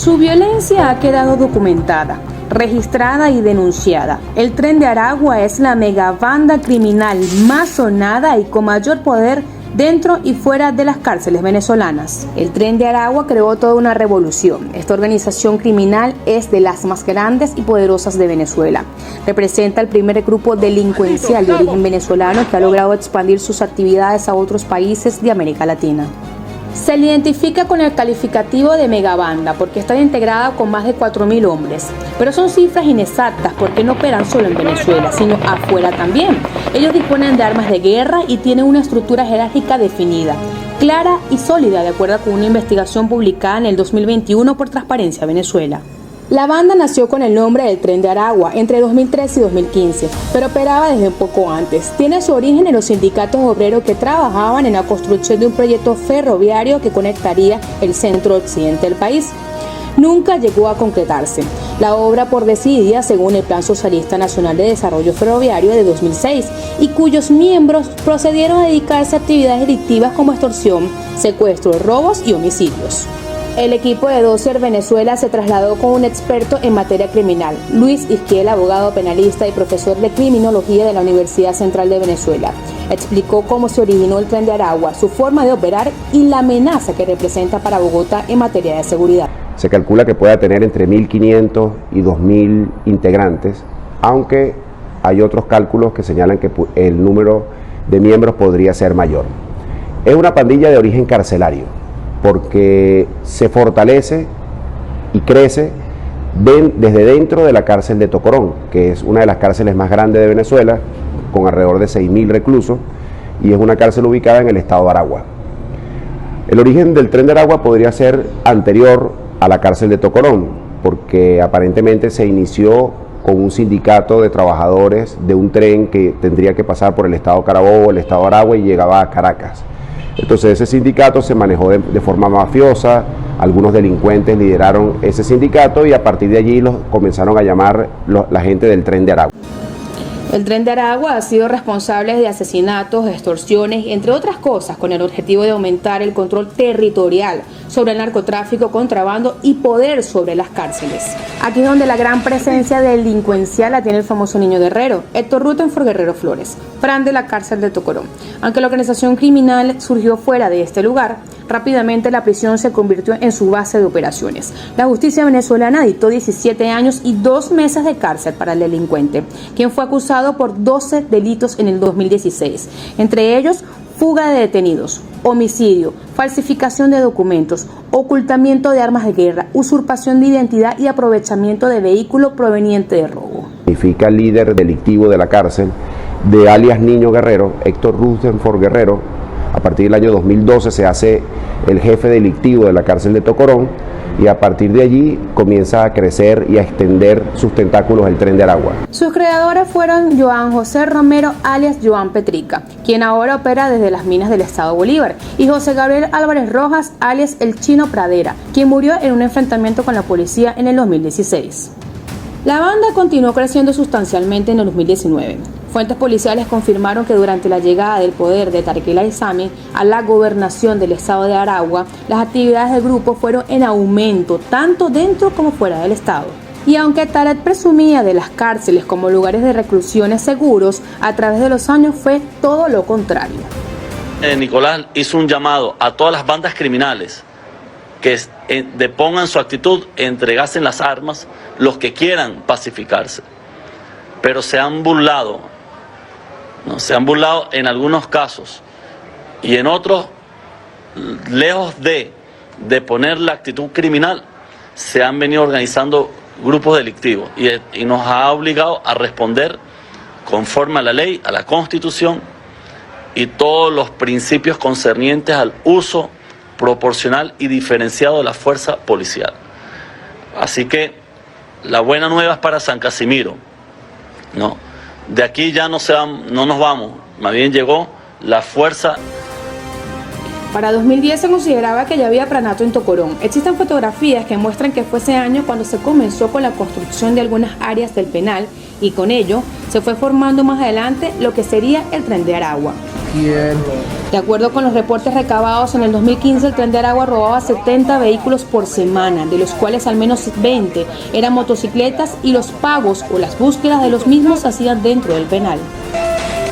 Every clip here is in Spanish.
Su violencia ha quedado documentada, registrada y denunciada. El Tren de Aragua es la megabanda criminal más sonada y con mayor poder dentro y fuera de las cárceles venezolanas. El Tren de Aragua creó toda una revolución. Esta organización criminal es de las más grandes y poderosas de Venezuela. Representa el primer grupo delincuencial de origen venezolano que ha logrado expandir sus actividades a otros países de América Latina. Se le identifica con el calificativo de megabanda porque está integrada con más de 4.000 hombres, pero son cifras inexactas porque no operan solo en Venezuela, sino afuera también. Ellos disponen de armas de guerra y tienen una estructura jerárquica definida, clara y sólida, de acuerdo con una investigación publicada en el 2021 por Transparencia Venezuela. La banda nació con el nombre del Tren de Aragua entre 2013 y 2015, pero operaba desde un poco antes. Tiene su origen en los sindicatos obreros que trabajaban en la construcción de un proyecto ferroviario que conectaría el centro-occidente del país. Nunca llegó a concretarse. La obra por desidia según el Plan Socialista Nacional de Desarrollo Ferroviario de 2006 y cuyos miembros procedieron a dedicarse a actividades delictivas como extorsión, secuestro, robos y homicidios. El equipo de Dossier Venezuela se trasladó con un experto en materia criminal, Luis Isquiel, abogado penalista y profesor de criminología de la Universidad Central de Venezuela. Explicó cómo se originó el Tren de Aragua, su forma de operar y la amenaza que representa para Bogotá en materia de seguridad. Se calcula que pueda tener entre 1.500 y 2.000 integrantes, aunque hay otros cálculos que señalan que el número de miembros podría ser mayor. Es una pandilla de origen carcelario, porque se fortalece y crece desde dentro de la cárcel de Tocorón, que es una de las cárceles más grandes de Venezuela, con alrededor de 6.000 reclusos, y es una cárcel ubicada en el estado de Aragua. El origen del Tren de Aragua podría ser anterior a la cárcel de Tocorón, porque aparentemente se inició con un sindicato de trabajadores de un tren que tendría que pasar por el estado Carabobo, el estado de Aragua y llegaba a Caracas. Entonces ese sindicato se manejó de forma mafiosa, algunos delincuentes lideraron ese sindicato y a partir de allí los comenzaron a llamar la gente del Tren de Aragua. El Tren de Aragua ha sido responsable de asesinatos, extorsiones, entre otras cosas, con el objetivo de aumentar el control territorial sobre el narcotráfico, contrabando y poder sobre las cárceles. Aquí es donde la gran presencia delincuencial la tiene el famoso Niño Guerrero, Héctor Rutherford Guerrero Flores, Fran de la cárcel de Tocorón. Aunque la organización criminal surgió fuera de este lugar, rápidamente la prisión se convirtió en su base de operaciones. La justicia venezolana dictó 17 años y 2 meses de cárcel para el delincuente, quien fue acusado por 12 delitos en el 2016, entre ellos fuga de detenidos, homicidio, falsificación de documentos, ocultamiento de armas de guerra, usurpación de identidad y aprovechamiento de vehículo proveniente de robo. Significa líder delictivo de la cárcel, de alias Niño Guerrero, Héctor Rutherford Guerrero. A partir del año 2012 se hace el jefe delictivo de la cárcel de Tocorón y a partir de allí comienza a crecer y a extender sus tentáculos el Tren de Aragua. Sus creadores fueron Joan José Romero alias Joan Petrica, quien ahora opera desde las minas del estado Bolívar, y José Gabriel Álvarez Rojas alias El Chino Pradera, quien murió en un enfrentamiento con la policía en el 2016. La banda continuó creciendo sustancialmente en el 2019. Fuentes policiales confirmaron que durante la llegada del poder de Tarek El Aissami a la gobernación del estado de Aragua, las actividades del grupo fueron en aumento, tanto dentro como fuera del estado. Y aunque Tarek presumía de las cárceles como lugares de reclusiones seguros, a través de los años fue todo lo contrario. Nicolás hizo un llamado a todas las bandas criminales que depongan su actitud, entregasen las armas, los que quieran pacificarse. Pero se han burlado, ¿no? Se han burlado en algunos casos y en otros, lejos de poner la actitud criminal, se han venido organizando grupos delictivos y nos ha obligado a responder conforme a la ley, a la Constitución y todos los principios concernientes al uso proporcional y diferenciado de la fuerza policial. Así que la buena nueva es para San Casimiro, ¿no? De aquí ya no nos vamos, más bien llegó la fuerza. Para 2010 se consideraba que ya había pranato en Tocorón. Existen fotografías que muestran que fue ese año cuando se comenzó con la construcción de algunas áreas del penal y con ello se fue formando más adelante lo que sería el Tren de Aragua. De acuerdo con los reportes recabados en el 2015, el Tren de Aragua robaba 70 vehículos por semana, de los cuales al menos 20 eran motocicletas y los pagos o las búsquedas de los mismos se hacían dentro del penal.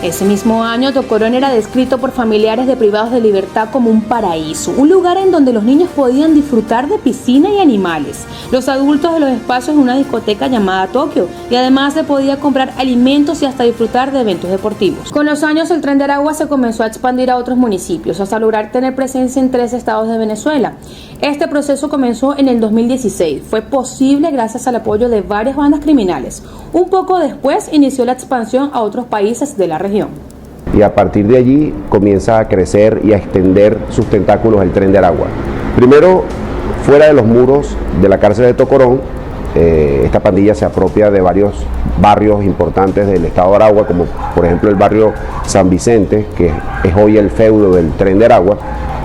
Ese mismo año, Tocorón era descrito por familiares de privados de libertad como un paraíso, un lugar en donde los niños podían disfrutar de piscina y animales, los adultos de los espacios de una discoteca llamada Tokio, y además se podía comprar alimentos y hasta disfrutar de eventos deportivos. Con los años, el Tren de Aragua se comenzó a expandir a otros municipios, hasta lograr tener presencia en 3 estados de Venezuela. Este proceso comenzó en el 2016. Fue posible gracias al apoyo de varias bandas criminales. Un poco después inició la expansión a otros países de la región. Y a partir de allí comienza a crecer y a extender sus tentáculos el Tren de Aragua. Primero, fuera de los muros de la cárcel de Tocorón, esta pandilla se apropia de varios barrios importantes del estado de Aragua, como por ejemplo el barrio San Vicente, que es hoy el feudo del Tren de Aragua,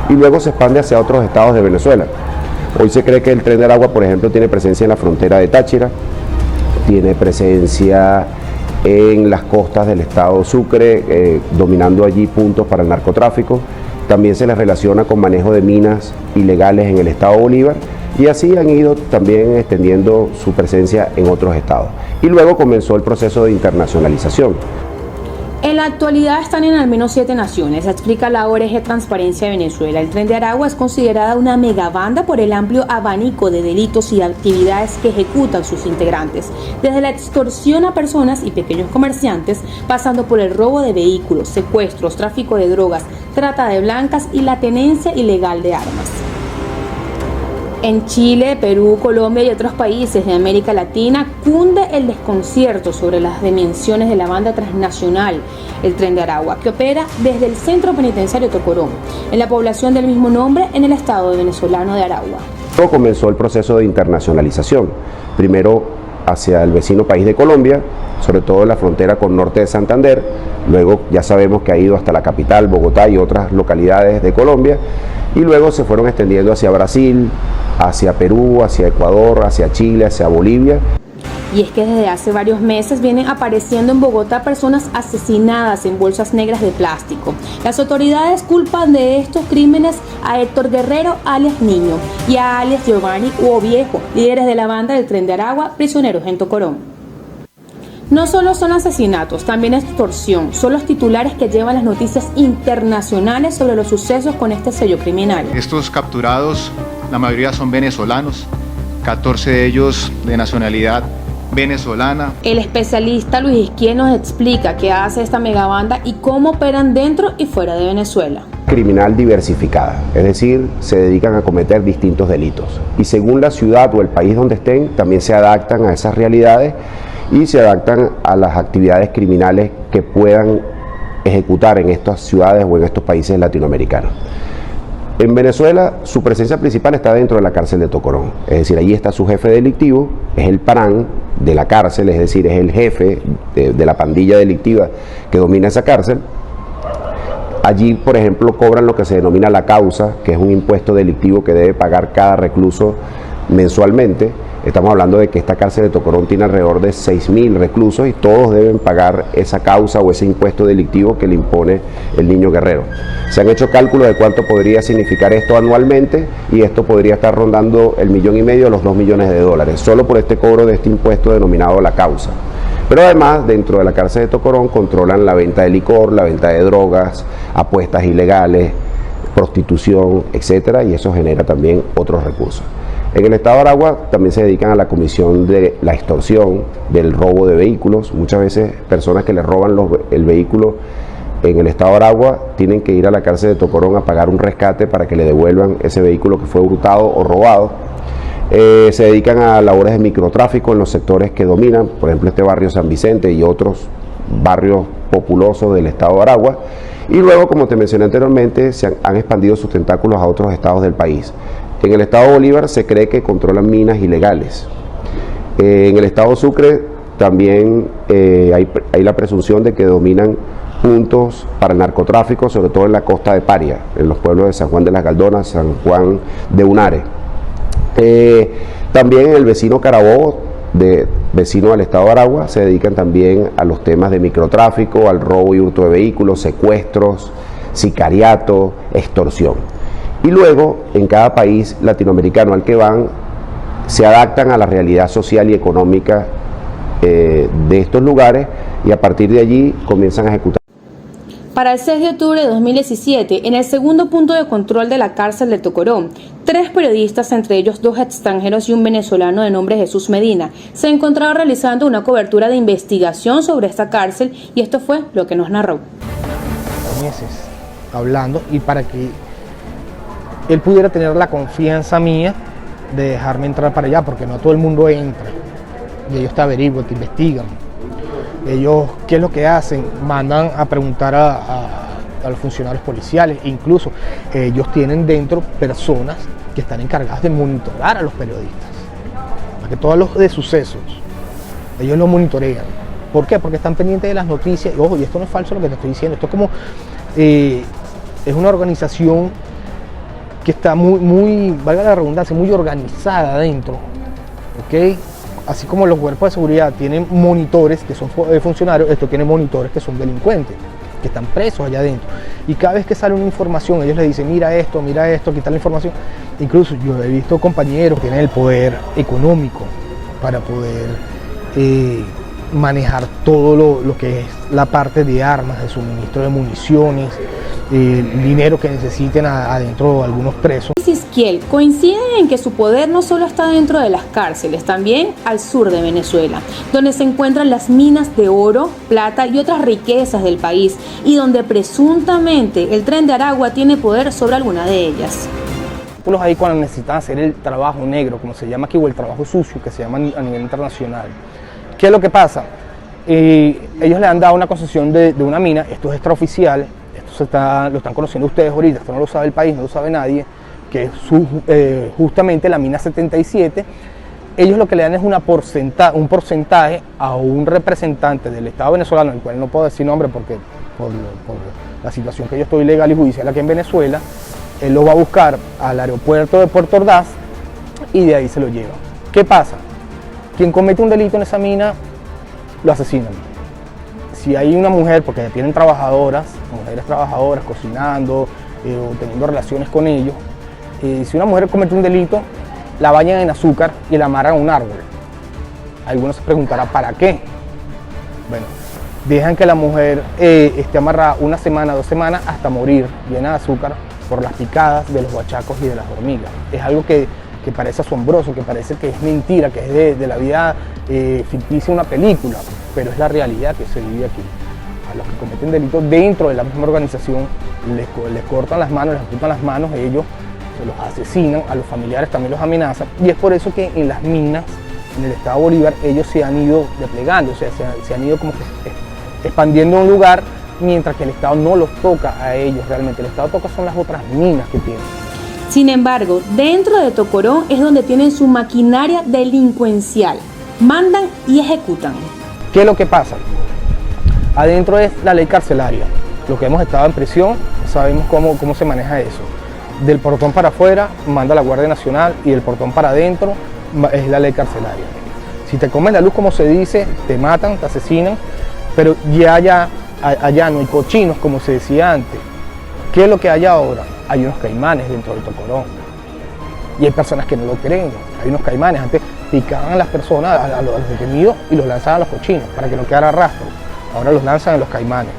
y luego se expande hacia otros estados de Venezuela. Hoy se cree que el Tren de Aragua, por ejemplo, tiene presencia en la frontera de Táchira, tiene presencia en las costas del estado Sucre, dominando allí puntos para el narcotráfico. También se les relaciona con manejo de minas ilegales en el estado Bolívar, y así han ido también extendiendo su presencia en otros estados. Y luego comenzó el proceso de internacionalización. En la actualidad están en al menos 7 naciones, explica la ONG Transparencia de Venezuela. El Tren de Aragua es considerada una megabanda por el amplio abanico de delitos y actividades que ejecutan sus integrantes, desde la extorsión a personas y pequeños comerciantes, pasando por el robo de vehículos, secuestros, tráfico de drogas, trata de blancas y la tenencia ilegal de armas. En Chile, Perú, Colombia y otros países de América Latina cunde el desconcierto sobre las dimensiones de la banda transnacional, el Tren de Aragua, que opera desde el centro penitenciario Tocorón, en la población del mismo nombre en el estado venezolano de Aragua. Luego comenzó el proceso de internacionalización, primero hacia el vecino país de Colombia, sobre todo en la frontera con norte de Santander, luego ya sabemos que ha ido hasta la capital, Bogotá y otras localidades de Colombia, y luego se fueron extendiendo hacia Brasil, hacia Perú, hacia Ecuador, hacia Chile, hacia Bolivia. Y es que desde hace varios meses vienen apareciendo en Bogotá personas asesinadas en bolsas negras de plástico. Las autoridades culpan de estos crímenes a Héctor Guerrero, alias Niño, y a alias Giovanni o Viejo, líderes de la banda del Tren de Aragua, prisioneros en Tocorón. No solo son asesinatos, también extorsión. Son los titulares que llevan las noticias internacionales sobre los sucesos con este sello criminal. Estos capturados, la mayoría son venezolanos, 14 de ellos de nacionalidad venezolana. El especialista Luis Isquiel nos explica qué hace esta megabanda y cómo operan dentro y fuera de Venezuela. Criminal diversificada, es decir, se dedican a cometer distintos delitos. Y según la ciudad o el país donde estén, también se adaptan a esas realidades y se adaptan a las actividades criminales que puedan ejecutar en estas ciudades o en estos países latinoamericanos. En Venezuela, su presencia principal está dentro de la cárcel de Tocorón, es decir, allí está su jefe delictivo, es el parán de la cárcel, es decir, es el jefe de la pandilla delictiva que domina esa cárcel. Allí, por ejemplo, cobran lo que se denomina la causa, que es un impuesto delictivo que debe pagar cada recluso mensualmente. Estamos hablando de que esta cárcel de Tocorón tiene alrededor de 6.000 reclusos y todos deben pagar esa causa o ese impuesto delictivo que le impone el Niño Guerrero. Se han hecho cálculos de cuánto podría significar esto anualmente y esto podría estar rondando el $1,5 millones a los $2 millones, solo por este cobro de este impuesto denominado la causa. Pero además, dentro de la cárcel de Tocorón controlan la venta de licor, la venta de drogas, apuestas ilegales, prostitución, etcétera, y eso genera también otros recursos. En el estado de Aragua también se dedican a la comisión de la extorsión, del robo de vehículos. Muchas veces personas que le roban el vehículo en el estado de Aragua tienen que ir a la cárcel de Tocorón a pagar un rescate para que le devuelvan ese vehículo que fue hurtado o robado. Se dedican a labores de microtráfico en los sectores que dominan, por ejemplo este barrio San Vicente y otros barrios populosos del estado de Aragua. Y luego, como te mencioné anteriormente, han expandido sus tentáculos a otros estados del país. En el estado Bolívar se cree que controlan minas ilegales. En el estado Sucre también hay la presunción de que dominan puntos para el narcotráfico, sobre todo en la costa de Paria, en los pueblos de San Juan de las Galdonas, San Juan de Unare. También en el vecino Carabobo vecinos del estado de Aragua se dedican también a los temas de microtráfico, al robo y hurto de vehículos, secuestros, sicariato, extorsión. Y luego, en cada país latinoamericano al que van, se adaptan a la realidad social y económica de estos lugares y a partir de allí comienzan a ejecutar. Para el 6 de octubre de 2017, en el segundo punto de control de la cárcel de Tocoró, 3 periodistas, entre ellos 2 extranjeros y un venezolano de nombre Jesús Medina, se encontraron realizando una cobertura de investigación sobre esta cárcel y esto fue lo que nos narró. Meses hablando y para que él pudiera tener la confianza mía de dejarme entrar para allá, porque no todo el mundo entra y ellos te averiguan, te investigan. Ellos, ¿qué es lo que hacen? Mandan a preguntar a los funcionarios policiales, incluso ellos tienen dentro personas que están encargadas de monitorar a los periodistas, más que todos los de sucesos, ellos los monitorean. ¿Por qué? Porque están pendientes de las noticias. Y ojo, y esto no es falso lo que te estoy diciendo, esto es como, es una organización que está muy, valga la redundancia, muy organizada adentro, ¿ok? Así como los cuerpos de seguridad tienen monitores que son funcionarios, esto tiene monitores que son delincuentes, que están presos allá adentro. Y cada vez que sale una información, ellos les dicen, mira esto, quitar la información. Incluso yo he visto compañeros que tienen el poder económico para poder manejar todo lo que es la parte de armas, de suministro de municiones, dinero que necesiten adentro algunos presos. Isquiel coincide en que su poder no solo está dentro de las cárceles, también al sur de Venezuela, donde se encuentran las minas de oro, plata y otras riquezas del país, y donde presuntamente el Tren de Aragua tiene poder sobre alguna de ellas. Ahí cuando necesitan hacer el trabajo negro, como se llama aquí, o el trabajo sucio, que se llama a nivel internacional. ¿Qué es lo que pasa? Ellos le han dado una concesión de una mina, esto es extraoficial, esto lo están conociendo ustedes ahorita, esto no lo sabe el país, no lo sabe nadie, que es justamente la mina 77. Ellos lo que le dan es un porcentaje a un representante del Estado venezolano, el cual no puedo decir nombre porque por la situación que yo estoy legal y judicial aquí en Venezuela. Él lo va a buscar al aeropuerto de Puerto Ordaz y de ahí se lo lleva. ¿Qué pasa? Quien comete un delito en esa mina, lo asesinan. Si hay una mujer, porque tienen mujeres trabajadoras cocinando o teniendo relaciones con ellos, si una mujer comete un delito, la bañan en azúcar y la amarran a un árbol. Algunos se preguntarán, ¿para qué? Bueno, dejan que la mujer esté amarrada 1 semana, 2 semanas, hasta morir llena de azúcar por las picadas de los huachacos y de las hormigas. Es algo que parece asombroso, que parece que es mentira, que es de la vida ficticia, una película, pero es la realidad que se vive aquí. A los que cometen delitos dentro de la misma organización les cortan las manos, les amputan las manos, ellos se los asesinan, a los familiares también los amenazan, y es por eso que en las minas, en el estado Bolívar, ellos se han ido desplegando, o sea, se han ido como que expandiendo un lugar, mientras que el Estado no los toca a ellos realmente, el Estado toca son las otras minas que tienen. Sin embargo, dentro de Tocoró es donde tienen su maquinaria delincuencial, mandan y ejecutan. ¿Qué es lo que pasa? Adentro es la ley carcelaria, los que hemos estado en prisión sabemos cómo se maneja eso. Del portón para afuera manda la Guardia Nacional y del portón para adentro es la ley carcelaria. Si te comes la luz, como se dice, te matan, te asesinan, pero ya allá no hay cochinos, como se decía antes. ¿Qué es lo que hay ahora? Hay unos caimanes dentro del Tocoró. Y hay personas que no lo creen. Hay unos caimanes. Antes picaban a las personas, a los detenidos, y los lanzaban a los cochinos para que no quedara rastro. Ahora los lanzan en los caimanes.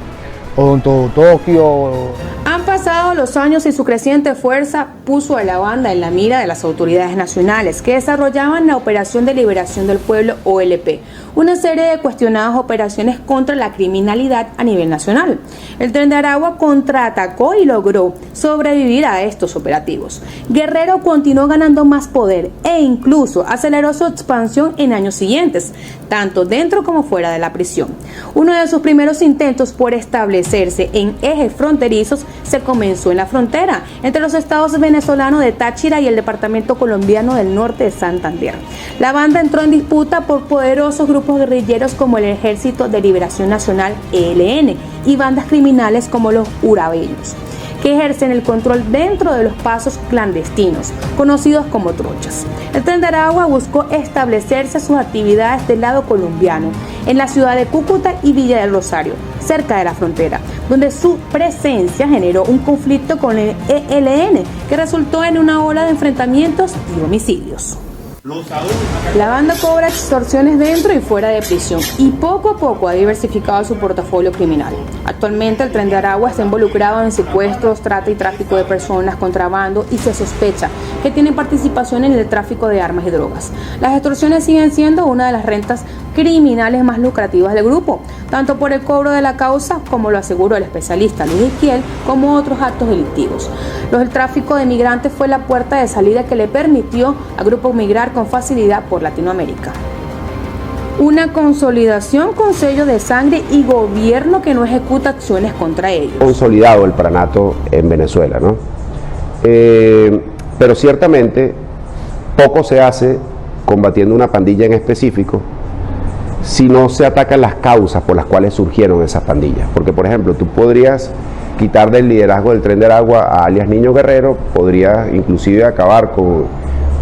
Odonto Tokio. Han pasado los años y su creciente fuerza puso a la banda en la mira de las autoridades nacionales que desarrollaban la Operación de Liberación del Pueblo, OLP, una serie de cuestionadas operaciones contra la criminalidad a nivel nacional. El Tren de Aragua contraatacó y logró sobrevivir a estos operativos. Guerrero continuó ganando más poder e incluso aceleró su expansión en años siguientes, tanto dentro como fuera de la prisión. Uno de sus primeros intentos por establecerse en ejes fronterizos se comenzó en la frontera entre los estados venezolanos de Táchira y el departamento colombiano del norte de Santander. La banda entró en disputa por poderosos grupos guerrilleros como el Ejército de Liberación Nacional, ELN, y bandas criminales como los urabeños. que ejercen el control dentro de los pasos clandestinos, conocidos como trochas. El Tren de Aragua buscó establecerse sus actividades del lado colombiano, en la ciudad de Cúcuta y Villa del Rosario, cerca de la frontera, donde su presencia generó un conflicto con el ELN, que resultó en una ola de enfrentamientos y homicidios. La banda cobra extorsiones dentro y fuera de prisión y poco a poco ha diversificado su portafolio criminal. Actualmente el Tren de Aragua está involucrado en secuestros, trata y tráfico de personas, contrabando y se sospecha que tiene participación en el tráfico de armas y drogas. Las extorsiones siguen siendo una de las rentas criminales más lucrativas del grupo, tanto por el cobro de la causa, como lo aseguró el especialista Luis Esquiel, como otros actos delictivos. El tráfico de migrantes fue la puerta de salida que le permitió al grupo migrar con facilidad por Latinoamérica. Una consolidación con sello de sangre y gobierno que no ejecuta acciones contra ellos. Consolidado el pranato en Venezuela, ¿no? Pero ciertamente poco se hace combatiendo una pandilla en específico si no se atacan las causas por las cuales surgieron esas pandillas. Porque, por ejemplo, tú podrías quitar del liderazgo del Tren de Aragua a alias Niño Guerrero, podrías inclusive acabar con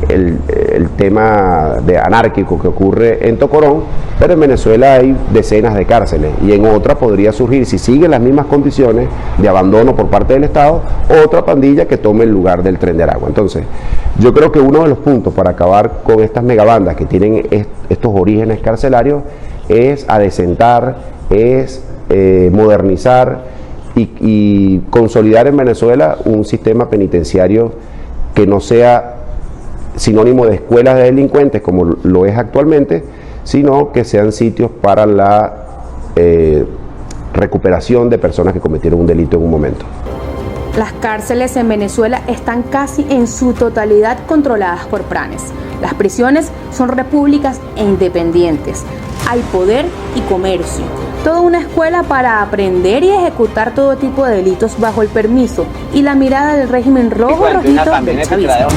el tema de anárquico que ocurre en Tocorón, pero en Venezuela hay decenas de cárceles y en otra podría surgir, si siguen las mismas condiciones de abandono por parte del Estado, otra pandilla que tome el lugar del Tren de Aragua. Entonces, yo creo que uno de los puntos para acabar con estas megabandas que tienen estos orígenes carcelarios es adecentar, es modernizar y consolidar en Venezuela un sistema penitenciario que no sea sinónimo de escuelas de delincuentes como lo es actualmente, sino que sean sitios para la recuperación de personas que cometieron un delito en un momento. Las cárceles en Venezuela están casi en su totalidad controladas por planes. Las prisiones son repúblicas e independientes. Hay poder y comercio. Toda una escuela para aprender y ejecutar todo tipo de delitos bajo el permiso y la mirada del régimen rojo rojito del chavismo.